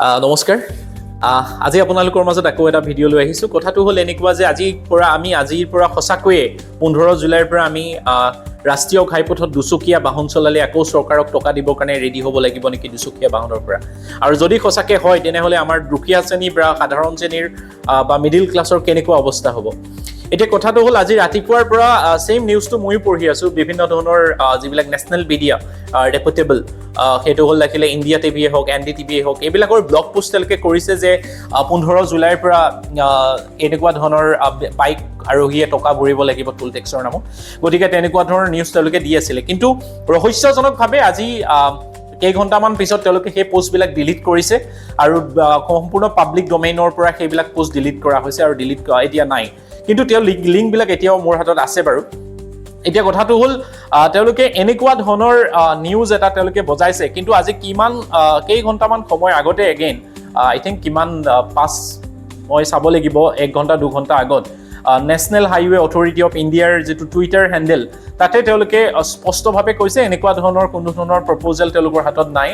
নমস্কাৰ আজি আপোনালোকৰ মাজত আকৌ এটা ভিডিঅ' লৈ আহিছোঁ কথাটো হ'ল এনেকুৱা যে আজিৰ পৰা সঁচাকৈয়ে 15 জুলাইৰ পৰা আমি ৰাষ্ট্ৰীয় ঘাইপথত দুচকীয়া বাহন চলালে আকৌ চৰকাৰক টকা দিবৰ কাৰণে ৰেডি হ'ব লাগিব নেকি দুচকীয়া বাহনৰ পৰা আৰু যদি সঁচাকৈ হয় তেনেহ'লে আমাৰ দুখীয়া শ্ৰেণী বা সাধাৰণ শ্ৰেণীৰ বা মিডিল ক্লাছৰ কেনেকুৱা অৱস্থা হ'ব এতিয়া কথাটো হ'ল আজি ৰাতিপুৱাৰ পৰা সেম নিউজটো ময়ো পঢ়ি আছোঁ বিভিন্ন ধৰণৰ যিবিলাক নেশ্যনেল মিডিয়া ৰেপুটেবল সেইটো হ'ল লাগিলে ইণ্ডিয়া টিভিয়ে হওক NDTVয়ে হওক এইবিলাকৰ ব্লগ পোষ্ট তেওঁলোকে কৰিছে যে 15 জুলাইৰ পৰা এনেকুৱা ধৰণৰ বাইক আৰোহীয়ে টকা ভৰিব লাগিব টুল টেক্সৰ নামত গতিকে তেনেকুৱা ধৰণৰ নিউজ তেওঁলোকে দি আছিলে কিন্তু ৰহস্যজনকভাৱে আজি কেইঘণ্টামান পিছত তেওঁলোকে সেই পোষ্টবিলাক ডিলিট কৰিছে আৰু সম্পূৰ্ণ পাব্লিক ডমেইনৰ পৰা সেইবিলাক পোষ্ট ডিলিট কৰা হৈছে আৰু ডিলিট এতিয়া নাই কিন্তু তেওঁ লিংকবিলাক এতিয়াও মোৰ হাতত আছে বাৰু এতিয়া কথাটো হ'ল তেওঁলোকে এনেকুৱা ধৰণৰ নিউজ এটা তেওঁলোকে বজাইছে কিন্তু আজি কিমান কেইঘণ্টামান সময় আগতে এগেইন আই থিংক কিমান মই চাব লাগিব 1 ঘণ্টা 2 ঘণ্টা আগত নেশ্যনেল হাইৱে অথৰিটি অফ ইণ্ডিয়াৰ যিটো টুইটাৰ হেণ্ডেল তাতে তেওঁলোকে স্পষ্টভাৱে কৈছে এনেকুৱা ধৰণৰ কোনো ধৰণৰ প্ৰপ'জেল তেওঁলোকৰ হাতত নাই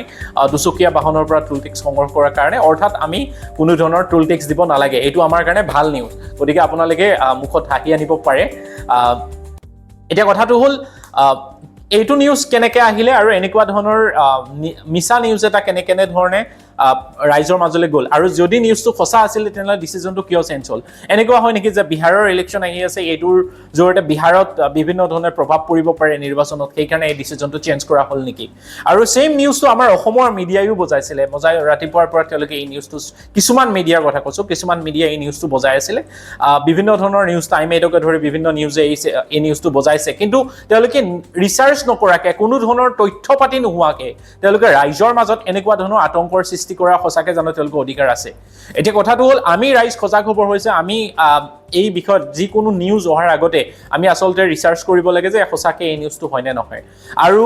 দুচকীয়া বাহনৰ পৰা টুল টেক্স সংগ্ৰহ কৰাৰ কাৰণে অৰ্থাৎ আমি কোনো ধৰণৰ টুল টেক্স দিব নালাগে এইটো আমাৰ কাৰণে ভাল নিউজ গতিকে আপোনালোকে মুখত হাঁহি আনিব পাৰে এতিয়া কথাটো হ'ল এইটো নিউজ কেনেকৈ আহিলে আৰু এনেকুৱা ধৰণৰ মিছা নিউজ এটা কেনে ধৰণে ৰাইজৰ মাজলৈ গ'ল আৰু যদি নিউজটো সঁচা আছিলে তেনেহ'লে ডিচিজনটো কিয় চেঞ্জ হ'ল এনেকুৱা হয় নেকি যে বিহাৰৰ ইলেকশ্যন আহি আছে এইটোৰ জৰিয়তে বিহাৰত বিভিন্ন ধৰণে প্ৰভাৱ পৰিব পাৰে নিৰ্বাচনত সেইকাৰণে এই ডিচিজনটো চেঞ্জ কৰা হ'ল নেকি আৰু ছেইম নিউজটো আমাৰ অসমৰ মিডিয়ায়ো বজাই ৰাতিপুৱাৰ পৰা তেওঁলোকে এই নিউজটো কিছুমান মিডিয়াৰ কথা কৈছোঁ কিছুমান মিডিয়াই এই নিউজটো বজাই আছিলে বিভিন্ন ধৰণৰ নিউজ টাইমেটকে ধৰি বিভিন্ন নিউজে এই নিউজটো বজাইছে কিন্তু তেওঁলোকে ৰিচাৰ্চ নকৰাকৈ কোনো ধৰণৰ তথ্য পাতি নোহোৱাকৈ তেওঁলোকে ৰাইজৰ মাজত এনেকুৱা ধৰণৰ আতংকৰ সৃষ্টি কৰা সঁচাকৈ জানো তেওঁলোকৰ অধিকাৰ আছে এতিয়া কথাটো হ'ল আমি ৰাইজ সজাগ হ'বৰ হৈছে আমি এই বিষয়ত যিকোনো নিউজ অহাৰ আগতে আমি আচলতে ৰিচাৰ্চ কৰিব লাগে যে সঁচাকৈ এই নিউজটো হয়নে নহয় আৰু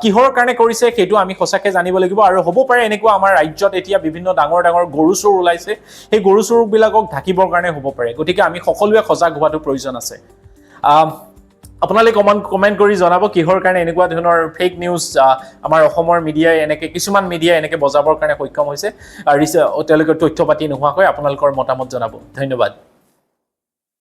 কিহৰ কাৰণে কৰিছে সেইটো আমি সঁচাকৈ জানিব লাগিব আৰু হ'ব পাৰে এনেকুৱা আমাৰ ৰাজ্যত এতিয়া বিভিন্ন ডাঙৰ গৰু চোৰ ওলাইছে সেই গৰু চোৰবিলাকক ঢাকিবৰ কাৰণে হ'ব পাৰে গতিকে আমি সকলোৱে সজাগ হোৱাটো প্ৰয়োজন আছে আপোনালোকে কমেণ্ট কৰি জনাব কিহৰ কাৰণে এনেকুৱা ধৰণৰ ফেক নিউজ আমাৰ অসমৰ মিডিয়াই কিছুমান মিডিয়াই এনেকৈ বজাবৰ কাৰণে সক্ষম হৈছে তেওঁলোকৰ তথ্য পাতি নোহোৱাকৈ আপোনালোকৰ মতামত জনাব ধন্যবাদ